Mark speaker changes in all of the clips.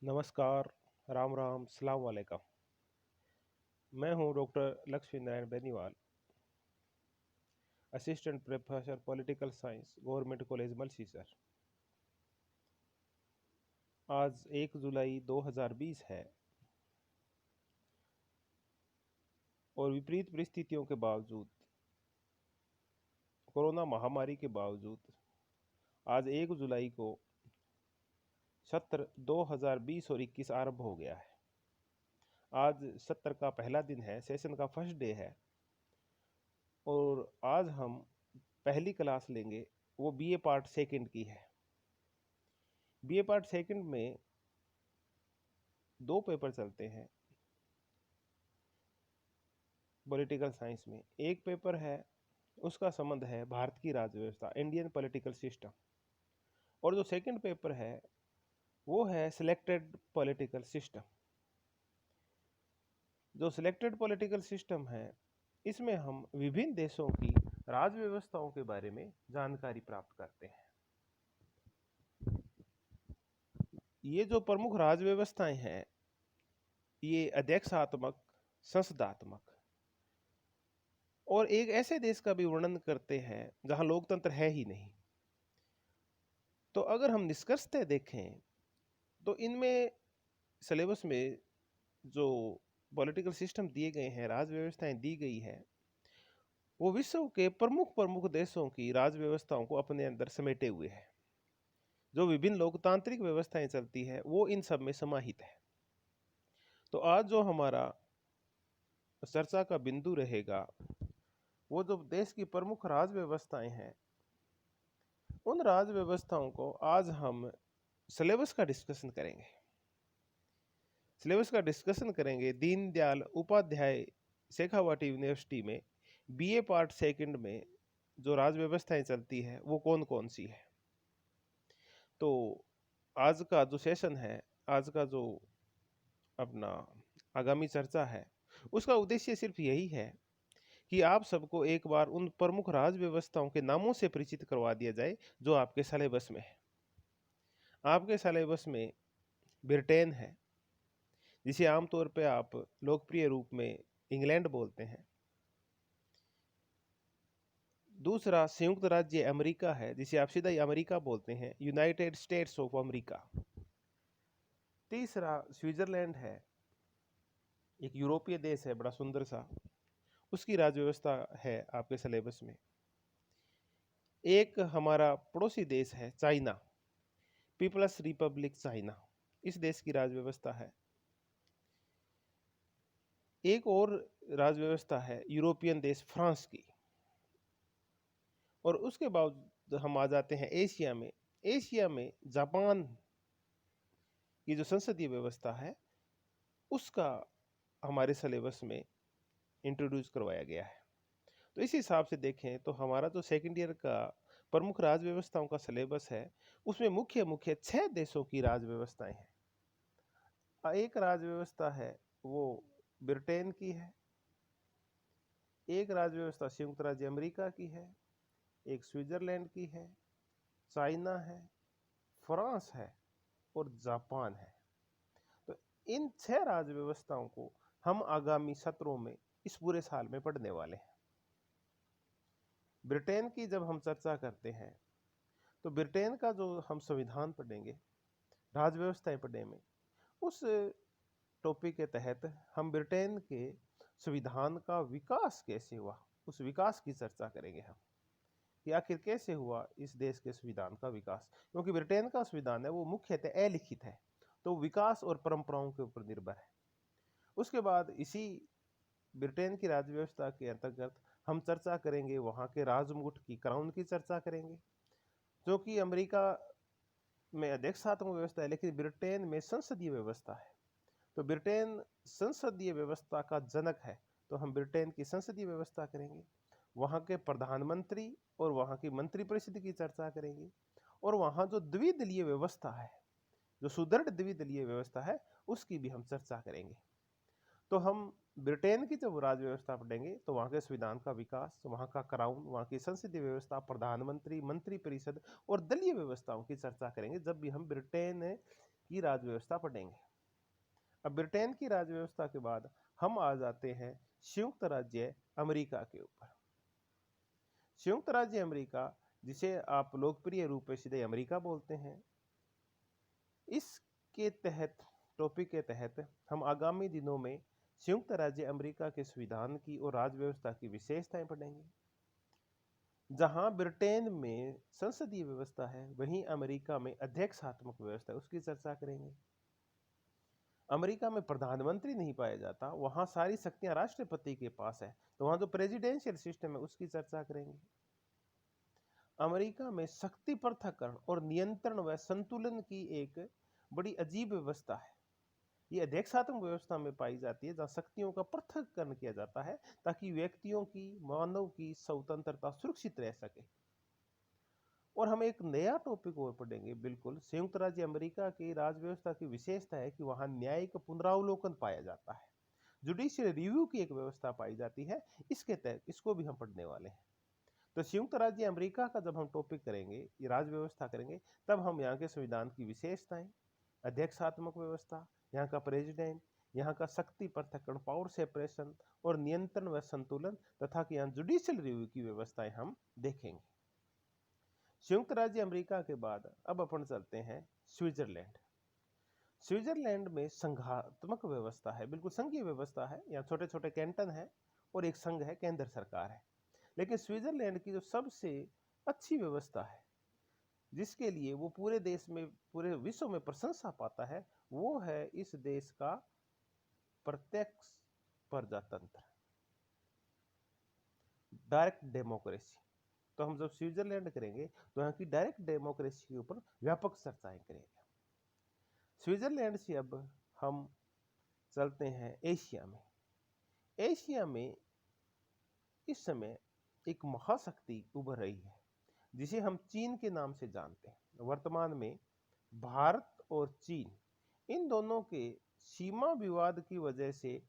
Speaker 1: नमस्कार, राम राम, सलाम वालेकुम। मैं हूं doctor Lakshmi Narayan Beniwal, assistant professor political science, government college Malsisar. आज 1 जुलाई 2020 है और विपरीत परिस्थितियों के बावजूद, कोरोना महामारी के बावजूद, आज 1 जुलाई को सत्र 2020 और 21 आरंभ हो गया है। आज सत्र का पहला दिन है, सेशन का फर्स्ट डे है और आज हम पहली क्लास लेंगे, वो बीए पार्ट सेकंड की है। बीए पार्ट सेकंड में 2 पेपर चलते हैं पॉलिटिकल साइंस में। एक पेपर है, उसका संबंध है भारत की राज्य व्यवस्था, इंडियन पॉलिटिकल सिस्टम, और जो सेकंड पेपर है वो है सिलेक्टेड पॉलिटिकल सिस्टम। जो सिलेक्टेड पॉलिटिकल सिस्टम है, इसमें हम विभिन्न देशों की राज्य व्यवस्थाओं के बारे में जानकारी प्राप्त करते हैं। ये जो प्रमुख राज्य व्यवस्थाएं हैं, ये अध्यक्षात्मक, संसदात्मक और एक ऐसे देश का भी वर्णन करते हैं जहां लोकतंत्र है ही नहीं। तो अगर हम निष्कर्षतः देखें तो इनमें सिलेबस में जो पॉलिटिकल सिस्टम दिए गए हैं, राज्य व्यवस्थाएं दी गई है, वो विश्व के प्रमुख प्रमुख देशों की राज्य व्यवस्थाओं को अपने अंदर समेटे हुए है। जो विभिन्न लोकतांत्रिक व्यवस्थाएं चलती है वो इन सब में समाहित है। तो आज जो हमारा चर्चा का बिंदु रहेगा, वो जो देश की प्रमुख राज्य व्यवस्थाएं हैं, उन राज्य व्यवस्थाओं को आज हम सिलेबस का डिस्कशन करेंगे। सिलेबस का डिस्कशन करेंगे दीनदयाल उपाध्याय शेखावाटी यूनिवर्सिटी में बीए पार्ट सेकंड में जो राज्य व्यवस्थाएं चलती है वो कौन कौन सी है। तो आज का जो सेशन है, आज का जो अपना आगामी चर्चा है, उसका उद्देश्य सिर्फ यही है कि आप सबको एक बार उन प्रमुख राज्य व्यवस्थाओं के नामों से परिचित करवा दिया जाए जो आपके सिलेबस में है। आपके सिलेबस में ब्रिटेन है, जिसे आमतौर पे आप लोकप्रिय रूप में इंग्लैंड बोलते हैं। दूसरा संयुक्त राज्य अमेरिका है, जिसे आप सीधा ही अमेरिका बोलते हैं, यूनाइटेड स्टेट्स ऑफ अमेरिका। तीसरा स्विट्जरलैंड है, एक यूरोपीय देश है, बड़ा सुंदर सा, उसकी राज्य व्यवस्था है आपके सिलेबस में। एक हमारा पड़ोसी देश है चाइना, पीपल्स रिपब्लिक चाइना, इस देश की राज्य व्यवस्था है। एक और राज्य व्यवस्था है यूरोपियन देश फ्रांस की। और उसके बाद हम आ जाते हैं एशिया में। एशिया में जापान की जो संसदीय व्यवस्था है, उसका हमारे सिलेबस में इंट्रोड्यूस करवाया गया है। तो इस हिसाब से देखें तो हमारा जो सेकेंड ईयर का प्रमुख राज्य व्यवस्थाओं का सिलेबस है, उसमें मुख्य मुख्य 6 देशों की राज्य व्यवस्थाएं हैं। एक राज्य व्यवस्था है वो ब्रिटेन की है, एक राज्य व्यवस्था संयुक्त राज्य अमेरिका की है, एक स्विट्जरलैंड की है, चाइना है, फ्रांस है और जापान है। तो इन 6 राज्य व्यवस्थाओं को हम आगामी सत्रों में इस पूरे साल में पढ़ने वाले हैं। ब्रिटेन की जब हम चर्चा करते हैं तो ब्रिटेन का जो हम संविधान पढ़ेंगे, राज्य व्यवस्थाएं पढ़ेंगे, उस टॉपिक के तहत हम ब्रिटेन के संविधान का विकास कैसे हुआ, उस विकास की चर्चा करेंगे हम कि आखिर कैसे हुआ इस देश के संविधान का विकास। क्योंकि ब्रिटेन का संविधान है वो मुख्यतः अलिखित है, तो विकास और परंपराओं के ऊपर निर्भर है। उसके बाद इसी ब्रिटेन की राज्य व्यवस्था के अंतर्गत हम चर्चा करेंगे वहाँ के राजमुकुट की, क्राउन की चर्चा करेंगे, जो कि अमेरिका में अध्यक्षात्मक व्यवस्था है लेकिन ब्रिटेन में संसदीय व्यवस्था है। तो ब्रिटेन संसदीय व्यवस्था का जनक है, तो हम ब्रिटेन की संसदीय व्यवस्था करेंगे, वहाँ के प्रधानमंत्री और वहाँ की मंत्रिपरिषद की चर्चा करेंगे, और वहाँ जो द्विदलीय व्यवस्था है, जो सुदृढ़ द्विदलीय व्यवस्था है, उसकी भी हम चर्चा करेंगे। तो हम ब्रिटेन की जब राज्य व्यवस्था पढ़ेंगे तो वहाँ के संविधान का विकास, वहाँ का क्राउन, वहाँ की संसदीय व्यवस्था, प्रधानमंत्री, मंत्रिपरिषद और दलीय व्यवस्थाओं की चर्चा करेंगे जब भी हम ब्रिटेन की राज व्यवस्था पढ़ेंगे। अब ब्रिटेन की राज व्यवस्था के बाद हम आ जाते हैं संयुक्त राज्य अमेरिका के ऊपर। संयुक्त राज्य अमेरिका, जिसे आप लोकप्रिय रूप में सीधे अमेरिका बोलते हैं, इसके तहत टॉपिक के तहत हम आगामी दिनों में संयुक्त राज्य अमेरिका के संविधान की और राज व्यवस्था की विशेषताएं पढ़ेंगे। जहां ब्रिटेन में संसदीय व्यवस्था है, वहीं अमेरिका में अध्यक्षात्मक व्यवस्था है, उसकी चर्चा करेंगे। अमेरिका में प्रधानमंत्री नहीं पाया जाता, वहां सारी शक्तियां राष्ट्रपति के पास है, तो वहां जो प्रेसिडेंशियल सिस्टम है उसकी चर्चा करेंगे। अमेरिका में शक्ति पृथक्करण और नियंत्रण व संतुलन की एक बड़ी अजीब व्यवस्था है। ये अध्यक्षात्मक व्यवस्था में पाई जाती है, जहां शक्तियों का पृथक्करण किया जाता है ताकि व्यक्तियों की, मानव की स्वतंत्रता सुरक्षित रह सके। और हम एक नया टॉपिक और पढ़ेंगे। बिल्कुल संयुक्त राज्य अमेरिका की राज व्यवस्था की विशेषता है कि वहां न्यायिक पुनरावलोकन पाया जाता है, जुडिशियल रिव्यू की एक व्यवस्था पाई जाती है। इसके तहत इसको भी हम पढ़ने वाले हैं। तो संयुक्त राज्य अमेरिका का जब हम टॉपिक करेंगे, ये राज व्यवस्था करेंगे, तब हम यहाँ के संविधान की विशेषताएं, अध्यक्षात्मक व्यवस्था, यहाँ का प्रेसिडेंट, यहाँ का शक्ति पृथक्करण, पावर सेपरेशन और नियंत्रण व संतुलन, तथा कि यहाँ जुडिशियल रिव्यू की व्यवस्थाएं हम देखेंगे। संयुक्त राज्य अमेरिका के बाद अब अपन चलते हैं स्विट्जरलैंड। स्विट्जरलैंड में संघात्मक व्यवस्था है, बिल्कुल संघीय व्यवस्था है। यहाँ छोटे छोटे कैंटन है और एक संघ है, केंद्र सरकार है। लेकिन स्विट्जरलैंड की जो सबसे अच्छी व्यवस्था है, जिसके लिए वो पूरे देश में, पूरे विश्व में प्रशंसा पाता है, वो है इस देश का प्रत्यक्ष प्रजातंत्र, डायरेक्ट डेमोक्रेसी। तो हम जब स्विट्जरलैंड करेंगे तो यहाँ की डायरेक्ट डेमोक्रेसी के ऊपर व्यापक चर्चाएं करेंगे। स्विट्जरलैंड से अब हम चलते हैं एशिया में। एशिया में इस समय एक महाशक्ति उभर रही है, जिसे हम चीन के नाम से जानते हैं। वर्तमान में भारत और चीन, इन दोनों के सीमा विवाद की वजह से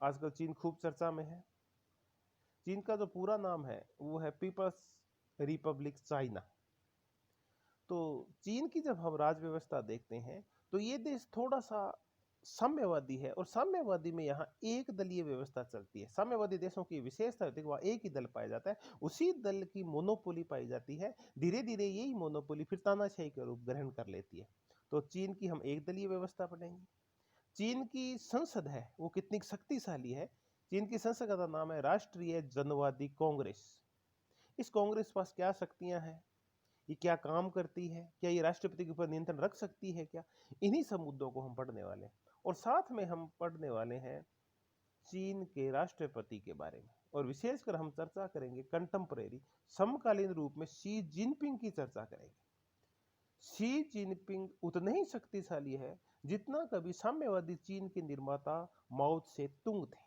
Speaker 1: आजकल चीन खूब चर्चा में है। चीन का जो पूरा नाम है वो है पीपल्स रिपब्लिक चाइना। तो चीन की जब हम राज व्यवस्था देखते हैं तो ये देश थोड़ा सा साम्यवादी है, और साम्यवादी में यहाँ एक दलीय व्यवस्था चलती है। साम्यवादी देशों की विशेषता होती है कि वहाँ एक ही दल पाया जाता है, उसी दल की मोनोपोली पाई जाती है। धीरे धीरे यही मोनोपोली फिर तानाशाही का रूप ग्रहण कर लेती है। तो चीन की हम एक दलीय व्यवस्था पढ़ेंगे। चीन की संसद है वो कितनी शक्तिशाली है। चीन की संसद का नाम है राष्ट्रीय जनवादी कांग्रेस। इस कांग्रेस के पास क्या शक्तियां हैं, ये क्या काम करती है, क्या ये राष्ट्रपति के ऊपर नियंत्रण रख सकती है क्या, इन्हीं सब मुद्दों को हम पढ़ने वाले हैं। और साथ में हम पढ़ने वाले हैं चीन के राष्ट्रपति के बारे में, और विशेषकर हम चर्चा करेंगे कंटेम्परेरी, समकालीन रूप में शी जिनपिंग की चर्चा करेंगे। शी जिनपिंग उतने ही शक्तिशाली है जितना कभी साम्यवादी चीन के निर्माता माओ त्से तुंग थे।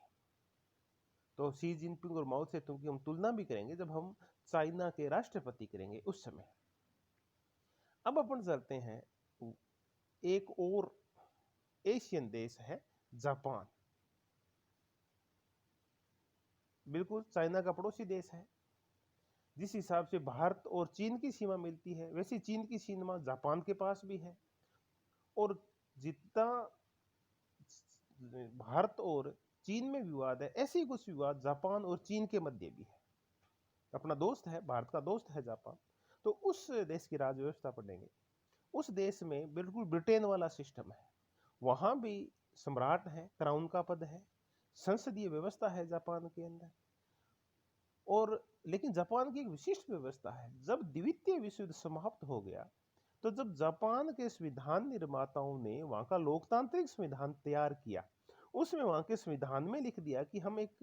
Speaker 1: तो शी जिनपिंग और माओ त्से तुंग की हम तुलना भी करेंगे जब हम चाइना के राष्ट्रपति करेंगे उस समय। अब अपन चलते हैं, एक और एशियन देश है जापान। बिल्कुल चाइना का पड़ोसी देश है। जिस हिसाब से भारत और चीन की सीमा मिलती है, वैसे चीन की सीमा जापान के पास भी है। और जितना भारत और चीन में विवाद है, ऐसे ही कुछ विवाद जापान और चीन के मध्य भी है। अपना दोस्त है, भारत का दोस्त है जापान। तो उस देश की राज व्यवस्था पढ़ेंगे। उस देश में बिल्कुल ब्रिटेन वाला सिस्टम है, वहां भी सम्राट है, क्राउन का पद है, संसदीय व्यवस्था है जापान के अंदर। और लेकिन जापान की एक विशिष्ट व्यवस्था है, जब द्वितीय विश्व युद्ध समाप्त हो गया, तो जब जापान के संविधान निर्माताओं ने वहां का लोकतांत्रिक संविधान तैयार किया, उसमें वहां के संविधान में लिख दिया कि हम एक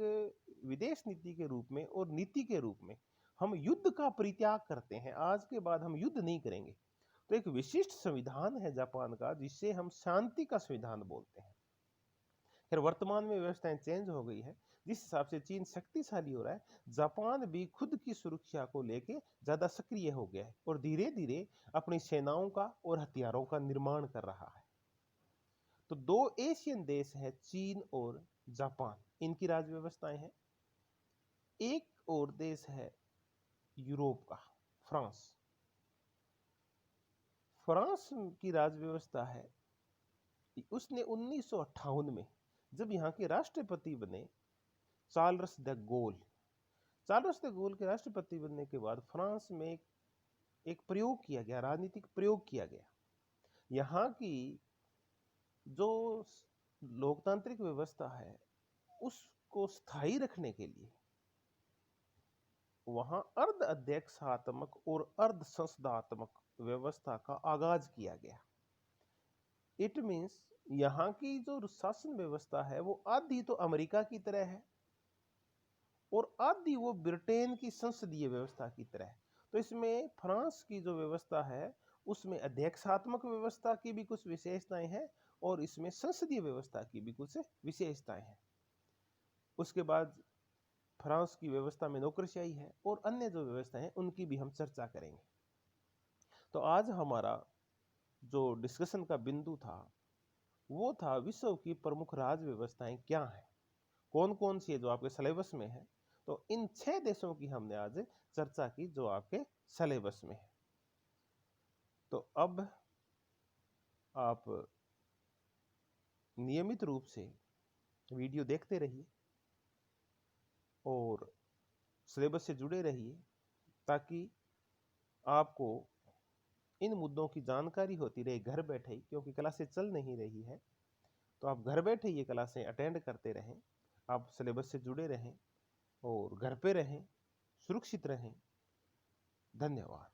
Speaker 1: विदेश नीति के रूप में और नीति के रूप में हम युद्ध का परित्याग करते हैं, आज के बाद हम युद्ध नहीं करेंगे। तो एक विशिष्ट संविधान है जापान का, जिसे हम शांति का संविधान बोलते हैं। फिर वर्तमान में व्यवस्थाएं चेंज हो गई है, जिस हिसाब से चीन शक्तिशाली हो रहा है, जापान भी खुद की सुरक्षा को लेके ज्यादा सक्रिय हो गया है और धीरे धीरे अपनी सेनाओं का और हथियारों का निर्माण कर रहा है। तो दो एशियन देश है, चीन और जापान, इनकी राज व्यवस्थाएं हैं। एक और देश है यूरोप का, फ्रांस। फ्रांस की राज व्यवस्था है, उसने 1958 में जब यहाँ के राष्ट्रपति बने Charles the goal, Charles the goal के राष्ट्रपति बनने के बाद फ्रांस में एक प्रयोग किया गया, राजनीतिक प्रयोग किया गया। यहाँ की जो लोकतांत्रिक व्यवस्था है उसको स्थायी रखने के लिए वहां अर्ध अध्यक्षात्मक और अर्ध संसदात्मक व्यवस्था का आगाज किया गया। इट मीन्स यहाँ की जो शासन व्यवस्था है वो आधी तो अमेरिका की तरह है और आधी वो ब्रिटेन की संसदीय व्यवस्था की तरह है। तो इसमें फ्रांस की जो व्यवस्था है उसमें अध्यक्षात्मक व्यवस्था की भी कुछ विशेषताएं हैं और इसमें संसदीय व्यवस्था की भी कुछ विशेषताएं हैं। उसके बाद फ्रांस की व्यवस्था में नौकरशाही है और अन्य जो व्यवस्थाएं हैं उनकी भी हम चर्चा करेंगे। तो आज हमारा जो डिस्कशन का बिंदु था वो था विश्व की प्रमुख राज व्यवस्थाएं क्या हैं, कौन कौन सी है जो आपके सिलेबस में है। तो इन 6 देशों की हमने आज चर्चा की जो आपके सिलेबस में है। तो अब आप नियमित रूप से वीडियो देखते रहिए और सिलेबस से जुड़े रहिए ताकि आपको इन मुद्दों की जानकारी होती रहे घर बैठे ही, क्योंकि क्लासें चल नहीं रही है। तो आप घर बैठे ये क्लासें अटेंड करते रहें, आप सिलेबस से जुड़े रहें और घर पे रहें, सुरक्षित रहें। धन्यवाद।